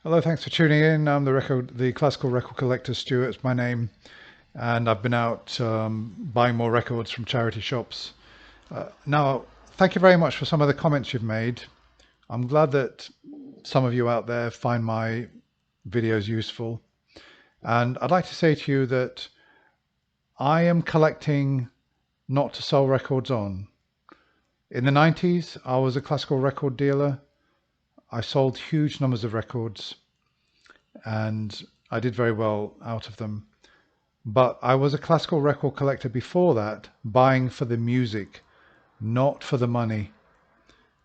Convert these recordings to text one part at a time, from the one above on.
Hello, thanks for tuning in. I'm the classical record collector, Stuart's my name, and I've been out buying more records from charity shops. Now, thank you very much for some of the comments you've made. I'm glad that some of you out there find my videos useful. And I'd like to say to you that I am collecting not to sell records on. In the 90s, I was a classical record dealer. I sold huge numbers of records and I did very well out of them. But I was a classical record collector before that, buying for the music, not for the money.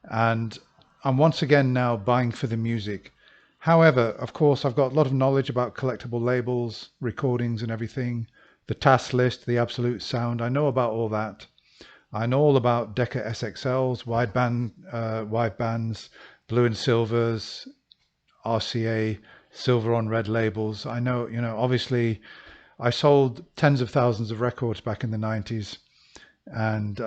And I'm once again now buying for the music. However, of course, I've got a lot of knowledge about collectible labels, recordings and everything, the task list, the absolute sound. I know about all that. I know all about Decca SXLs, wide bands, blue and silvers, RCA, silver on red labels. I know, obviously I sold tens of thousands of records back in the 90s, and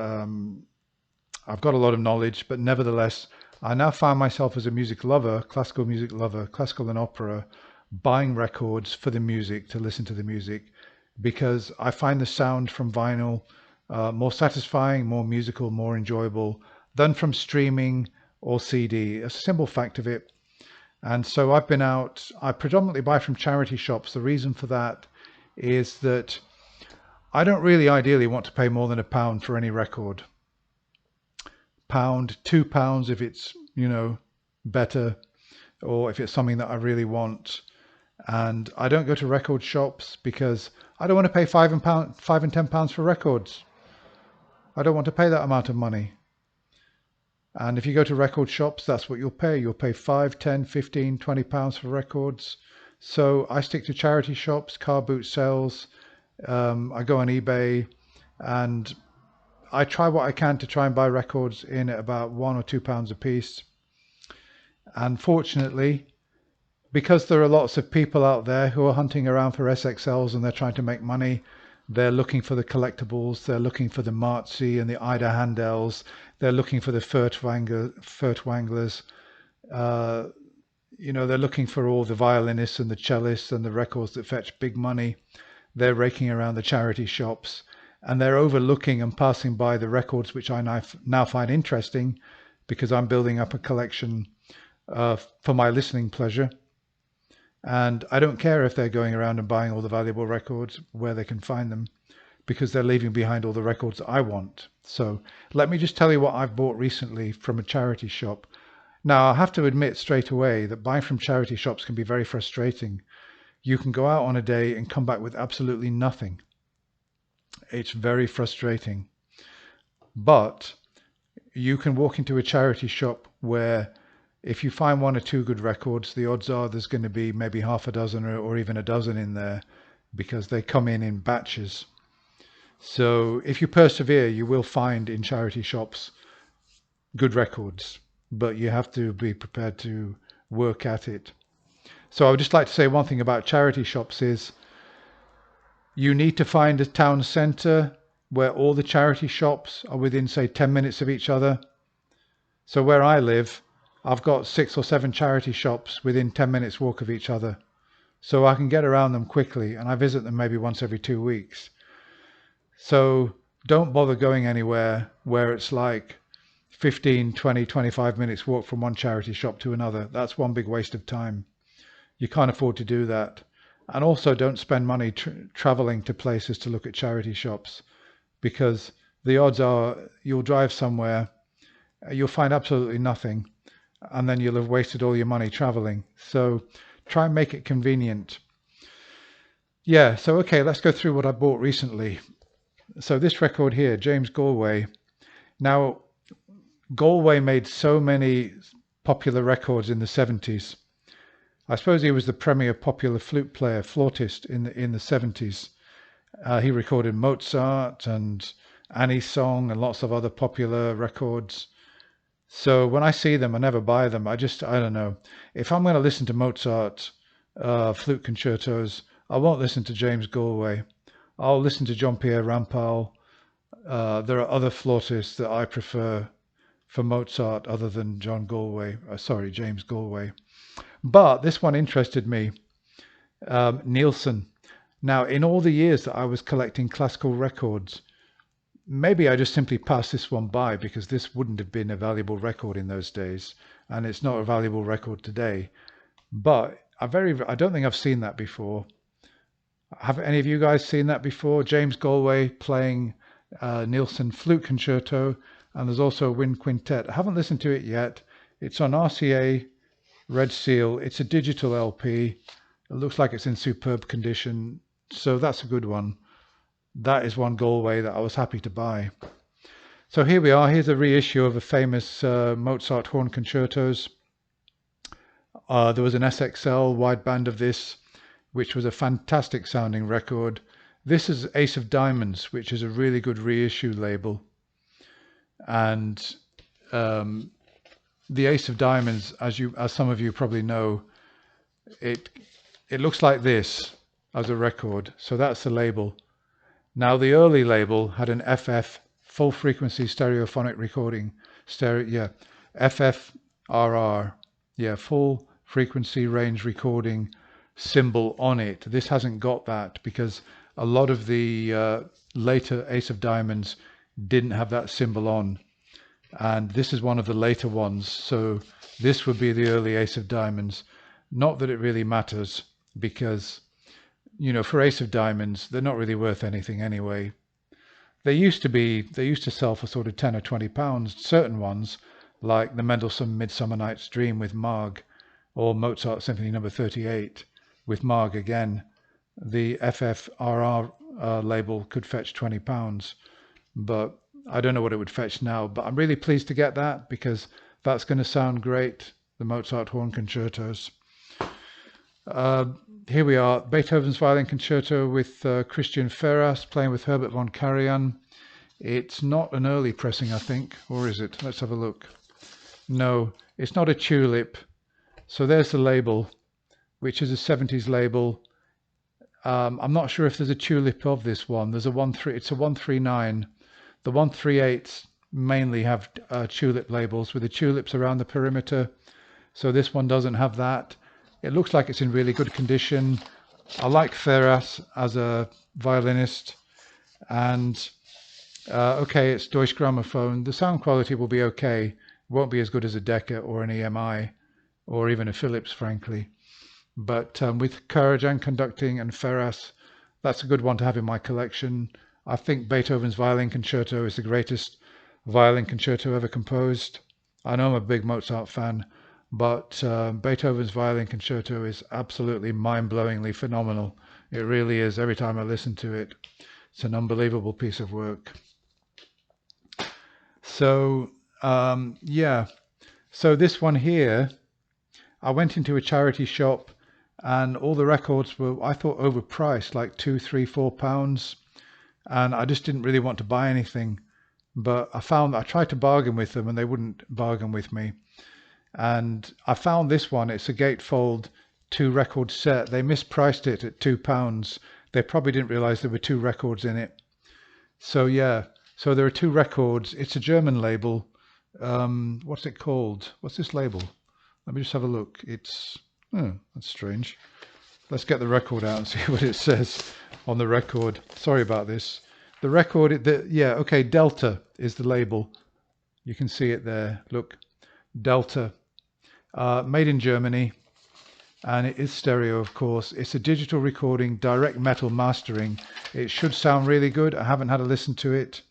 I've got a lot of knowledge, but nevertheless, I now find myself as a music lover, classical and opera, buying records for the music, to listen to the music, because I find the sound from vinyl more satisfying, more musical, more enjoyable than from streaming or CD. It's a simple fact of it. And so I've been out, I predominantly buy from charity shops. The reason for that is that I don't really ideally want to pay more than £1 for any record. Pound, £2 if it's, better, or if it's something that I really want. And I don't go to record shops because I don't want to pay £5 and £10 for records. I don't want to pay that amount of money. And if you go to record shops, that's what you'll pay. You'll pay 5, 10, 15, £20 for records. So I stick to charity shops, car boot sales. I go on eBay and I try what I can to try and buy records in at about £1 or £2 a piece. And fortunately, because there are lots of people out there who are hunting around for SXLs and they're trying to make money, they're looking for the collectibles, they're looking for the Marzi and the Ida Handels, they're looking for the Furtwänglers, they're looking for all the violinists and the cellists and the records that fetch big money. They're raking around the charity shops and they're overlooking and passing by the records which I now find interesting, because I'm building up a collection for my listening pleasure. And I don't care if they're going around and buying all the valuable records where they can find them, because they're leaving behind all the records I want. So let me just tell you what I've bought recently from a charity shop. Now, I have to admit straight away that buying from charity shops can be very frustrating. You can go out on a day and come back with absolutely nothing. It's very frustrating. But you can walk into a charity shop where if you find 1 or 2 good records, the odds are there's going to be maybe half a dozen or even a dozen in there, because they come in batches. So if you persevere, you will find in charity shops good records, but you have to be prepared to work at it. So I would just like to say one thing about charity shops is you need to find a town centre where all the charity shops are within, say, 10 minutes of each other. So where I live, I've got 6 or 7 charity shops within 10 minutes walk of each other. So I can get around them quickly, and I visit them maybe once every 2 weeks. So don't bother going anywhere where it's like 15, 20, 25 minutes walk from one charity shop to another. That's one big waste of time. You can't afford to do that. And also don't spend money traveling to places to look at charity shops, because the odds are you'll drive somewhere, you'll find absolutely nothing, and then you'll have wasted all your money traveling. So try and make it convenient. Yeah, so okay, let's go through what I bought recently. So this record here, James Galway. Now, Galway made so many popular records in the 70s. I suppose he was the premier popular flute player, flautist in the 70s. He recorded Mozart and Annie's Song and lots of other popular records. So when I see them, I never buy them. I don't know. If I'm going to listen to Mozart flute concertos, I won't listen to James Galway. I'll listen to Jean-Pierre Rampal. There are other flautists that I prefer for Mozart other than James Galway. But this one interested me. Nielsen. Now, in all the years that I was collecting classical records, maybe I just simply passed this one by because this wouldn't have been a valuable record in those days, and it's not a valuable record today. But I don't think I've seen that before. Have any of you guys seen that before? James Galway playing Nielsen Flute Concerto, and there's also a Wind Quintet. I haven't listened to it yet. It's on RCA Red Seal. It's a digital LP. It looks like it's in superb condition, so that's a good one. That is one Galway that I was happy to buy. So here we are. Here's a reissue of a famous Mozart horn concertos. There was an SXL wideband of this, which was a fantastic sounding record. This is Ace of Diamonds, which is a really good reissue label. And the Ace of Diamonds, as some of you probably know, it looks like this as a record. So that's the label. Now the early label had an FF, full frequency stereophonic recording, FFRR, full frequency range recording symbol on it. This hasn't got that because a lot of the later Ace of Diamonds didn't have that symbol on, and this is one of the later ones, so this would be the early Ace of Diamonds. Not that it really matters, because for Ace of Diamonds they're not really worth anything anyway. They used to sell for sort of 10 or 20 pounds, certain ones like the Mendelssohn Midsummer Night's Dream with Marg, or Mozart Symphony No. 38 with Marg again. The FFRR label could fetch 20 pounds, but I don't know what it would fetch now. But I'm really pleased to get that because that's going to sound great, the Mozart horn concertos. Here we are, Beethoven's Violin Concerto with Christian Ferras playing with Herbert von Karajan. It's not an early pressing, I think, or is it? Let's have a look. No, it's not a tulip. So there's the label, which is a 70s label. I'm not sure if there's a tulip of this one. There's it's a 139. The 138s mainly have tulip labels with the tulips around the perimeter. So this one doesn't have that. It looks like it's in really good condition. I like Ferras as a violinist. And okay, it's Deutsche Grammophon. The sound quality will be okay. It won't be as good as a Decca or an EMI or even a Philips, frankly. But with Karajan conducting and Ferras, that's a good one to have in my collection. I think Beethoven's Violin Concerto is the greatest violin concerto ever composed. I know I'm a big Mozart fan, but Beethoven's Violin Concerto is absolutely mind-blowingly phenomenal. It really is. Every time I listen to it, it's an unbelievable piece of work. So so this one here, I went into a charity shop and all the records were, I thought, overpriced, like £2, £3, £4, and I just didn't really want to buy anything. But I tried to bargain with them and they wouldn't bargain with me. And I found this one. It's a gatefold 2-record set. They mispriced it at £2. They probably didn't realize there were 2 records in it. So so there are 2 records. It's a German label. What's it called? What's this label? Let me just have a look. It's, that's strange. Let's get the record out and see what it says on the record. Sorry about this. The record, okay, Delta is the label. You can see it there. Look, Delta. Made in Germany. And it is stereo, of course. It's a digital recording, direct metal mastering. It should sound really good. I haven't had a listen to it.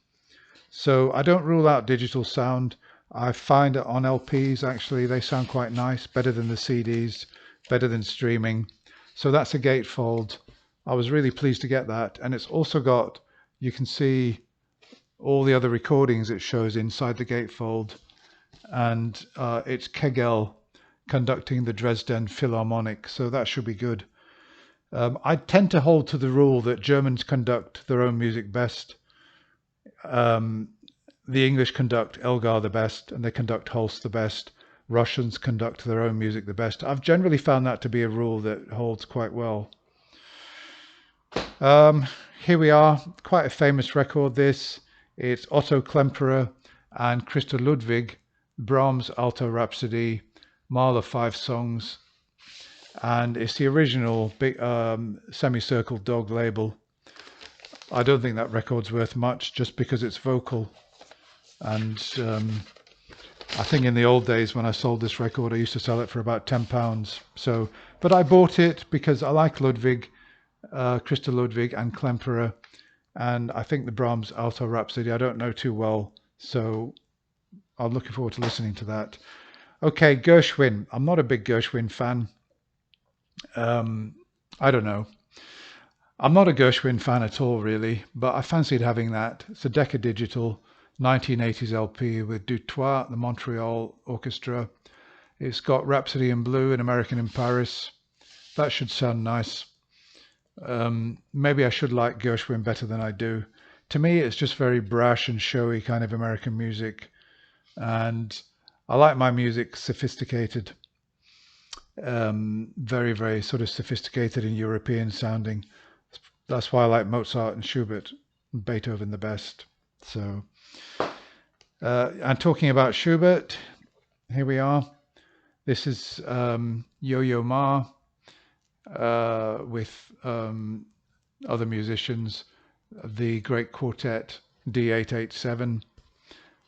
So I don't rule out digital sound. I find it on LPs, actually, they sound quite nice, better than the CDs, better than streaming. So that's a gatefold. I was really pleased to get that. And it's also got, you can see all the other recordings it shows inside the gatefold. And it's Kegel conducting the Dresden Philharmonic, so that should be good. I tend to hold to the rule that Germans conduct their own music best. The English conduct Elgar the best, and they conduct Holst the best. Russians conduct their own music the best. I've generally found that to be a rule that holds quite well. Here we are, quite a famous record this. It's Otto Klemperer and Christa Ludwig, Brahms Alto Rhapsody, Mahler 5 songs. and it's the original big semicircle dog label. I don't think that record's worth much just because it's vocal, and I think in the old days when I sold this record I used to sell it for about £10. So, but I bought it because I like Ludwig, Christa Ludwig and Klemperer, and I think the Brahms Alto Rhapsody I don't know too well, so I'm looking forward to listening to that. Okay, Gershwin. I'm not a big Gershwin fan. I don't know. I'm not a Gershwin fan at all, really, but I fancied having that. It's a Decca Digital 1980s LP with Dutoit, the Montreal Orchestra. It's got Rhapsody in Blue and American in Paris. That should sound nice. Maybe I should like Gershwin better than I do. To me, it's just very brash and showy kind of American music. And I like my music sophisticated. Very, very sort of sophisticated and European sounding. That's why I like Mozart and Schubert and Beethoven the best. So, and talking about Schubert, here we are. This is Yo-Yo Ma with other musicians, the great quartet D887.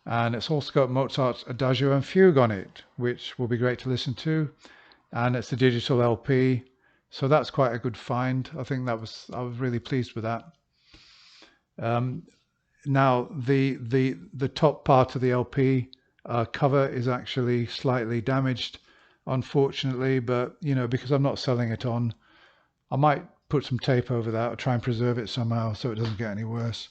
And it's also got Mozart's Adagio and Fugue on it, which will be great to listen to. And it's a digital LP. So that's quite a good find. I think I was really pleased with that. Now the top part of the LP cover is actually slightly damaged, unfortunately, but you know, because I'm not selling it on, I might put some tape over that or try and preserve it somehow so it doesn't get any worse.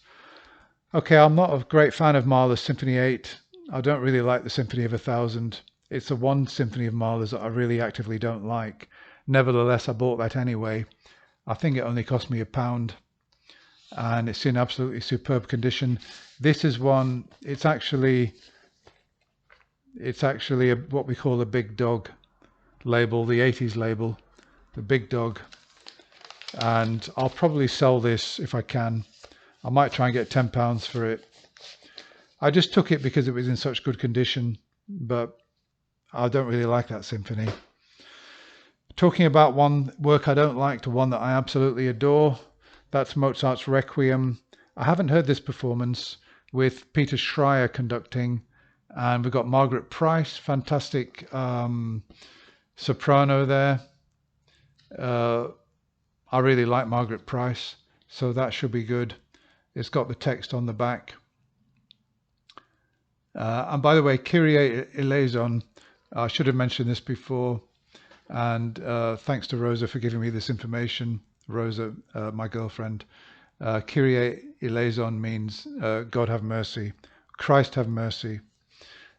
Okay, I'm not a great fan of Mahler's Symphony 8. I don't really like the Symphony of 1000. It's the one symphony of Mahler's that I really actively don't like. Nevertheless, I bought that anyway. I think it only cost me £1, and it's in absolutely superb condition. This is one. It's actually what we call a big dog label, the 80s label, the big dog. And I'll probably sell this if I can. I might try and get £10 for it. I just took it because it was in such good condition, but I don't really like that symphony. Talking about one work I don't like to one that I absolutely adore, that's Mozart's Requiem. I haven't heard this performance with Peter Schreier conducting, and we've got Margaret Price, fantastic soprano there. I really like Margaret Price, so that should be good. It's got the text on the back. And by the way, Kyrie eleison, I should have mentioned this before. And thanks to Rosa for giving me this information. Rosa, my girlfriend. Kyrie eleison means God have mercy, Christ have mercy.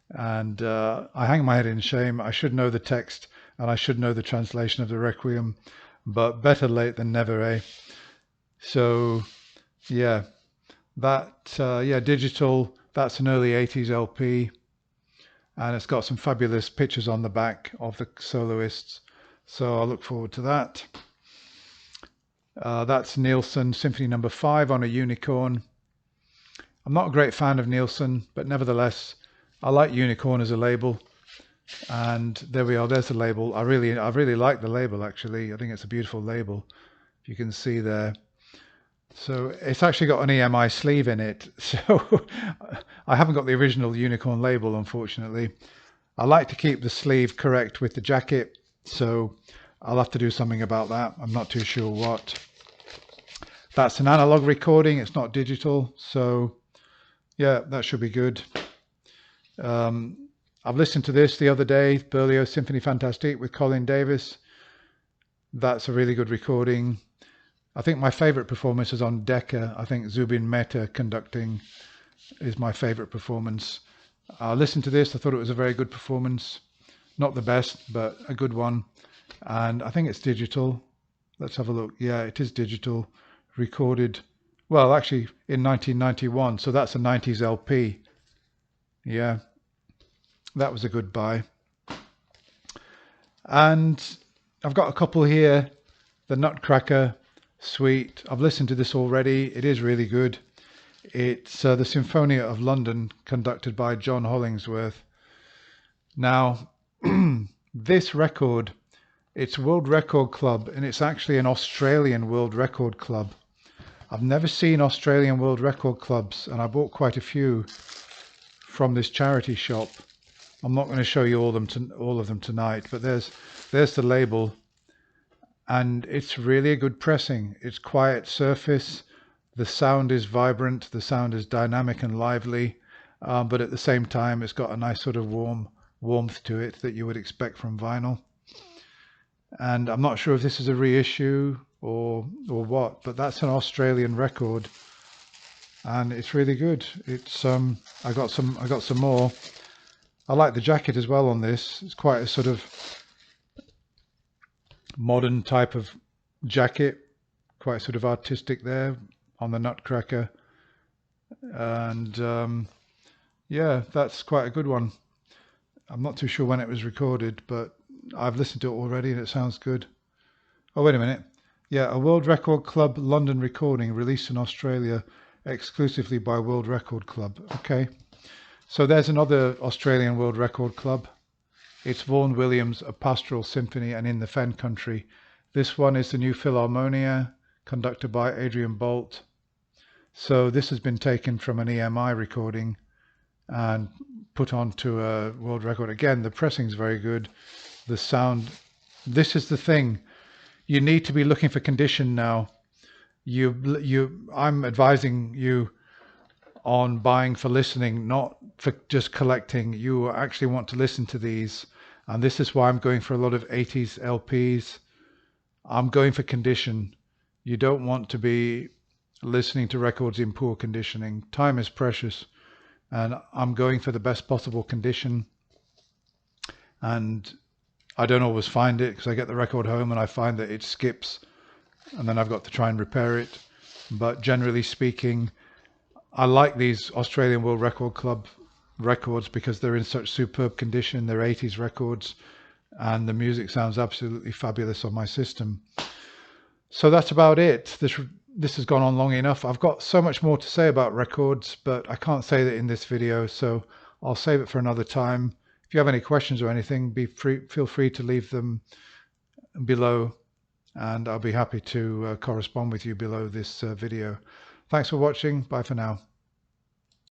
And I hang my head in shame. I should know the text and I should know the translation of the Requiem, but better late than never, eh? So, yeah, that, digital, that's an early 80s LP. And it's got some fabulous pictures on the back of the soloists. So I look forward to that. That's Nielsen Symphony No. 5 on a unicorn. I'm not a great fan of Nielsen, but nevertheless, I like Unicorn as a label. And there we are, there's the label. I really like the label, actually. I think it's a beautiful label, if you can see there. So it's actually got an EMI sleeve in it. So I haven't got the original Unicorn label, unfortunately. I like to keep the sleeve correct with the jacket, so I'll have to do something about that. I'm not too sure what. That's an analog recording. It's not digital. So yeah, that should be good. I've listened to this the other day, Berlioz Symphony Fantastique with Colin Davis. That's a really good recording. I think my favorite performance is on Decca. I think Zubin Mehta conducting is my favorite performance. I listened to this. I thought it was a very good performance. Not the best, but a good one. And I think it's digital. Let's have a look. Yeah, it is digital. Recorded, well, actually in 1991. So that's a 90s LP. Yeah, that was a good buy. And I've got a couple here. The Nutcracker Suite. I've listened to this already. It is really good. It's the Symphonia of London, conducted by John Hollingsworth. Now, this record It's World Record Club, and it's actually an Australian World Record Club. I've never seen Australian World Record Clubs, and I bought quite a few from this charity shop. I'm not going to show you all of them tonight, but there's the label, and it's really a good pressing. It's quiet surface. The sound is vibrant. The sound is dynamic and lively, but at the same time, it's got a nice sort of warmth to it that you would expect from vinyl. And I'm not sure if this is a reissue or what, but that's an Australian record, and it's really good. It's I got some more. I like the jacket as well on this. It's quite a sort of modern type of jacket, quite sort of artistic there on the Nutcracker, and yeah, that's quite a good one. I'm not too sure when it was recorded, but I've listened to it already and it sounds good. Oh, wait a minute. Yeah, a World Record Club London recording released in Australia exclusively by World Record Club. Okay, so there's another Australian World Record Club. It's Vaughan Williams, A Pastoral Symphony and In the Fen Country. This one is the New Philharmonia, conducted by Adrian Bolt. So this has been taken from an EMI recording and put onto a world record. Again, the pressing's very good. The sound, this is the thing. You need to be looking for condition now. I'm advising you on buying for listening, not for just collecting. You actually want to listen to these, and this is why I'm going for a lot of 80s LPs. I'm going for condition. You don't want to be listening to records in poor conditioning. Time is precious, and I'm going for the best possible condition. And I don't always find it, because I get the record home and I find that it skips, and then I've got to try and repair it. But generally speaking, I like these Australian World Record Club records because they're in such superb condition. They're 80s records, and the music sounds absolutely fabulous on my system. So that's about it. This has gone on long enough. I've got so much more to say about records, but I can't say that in this video, so I'll save it for another time. If you have any questions or anything, feel free to leave them below, and I'll be happy to correspond with you below this video. Thanks for watching. Bye for now.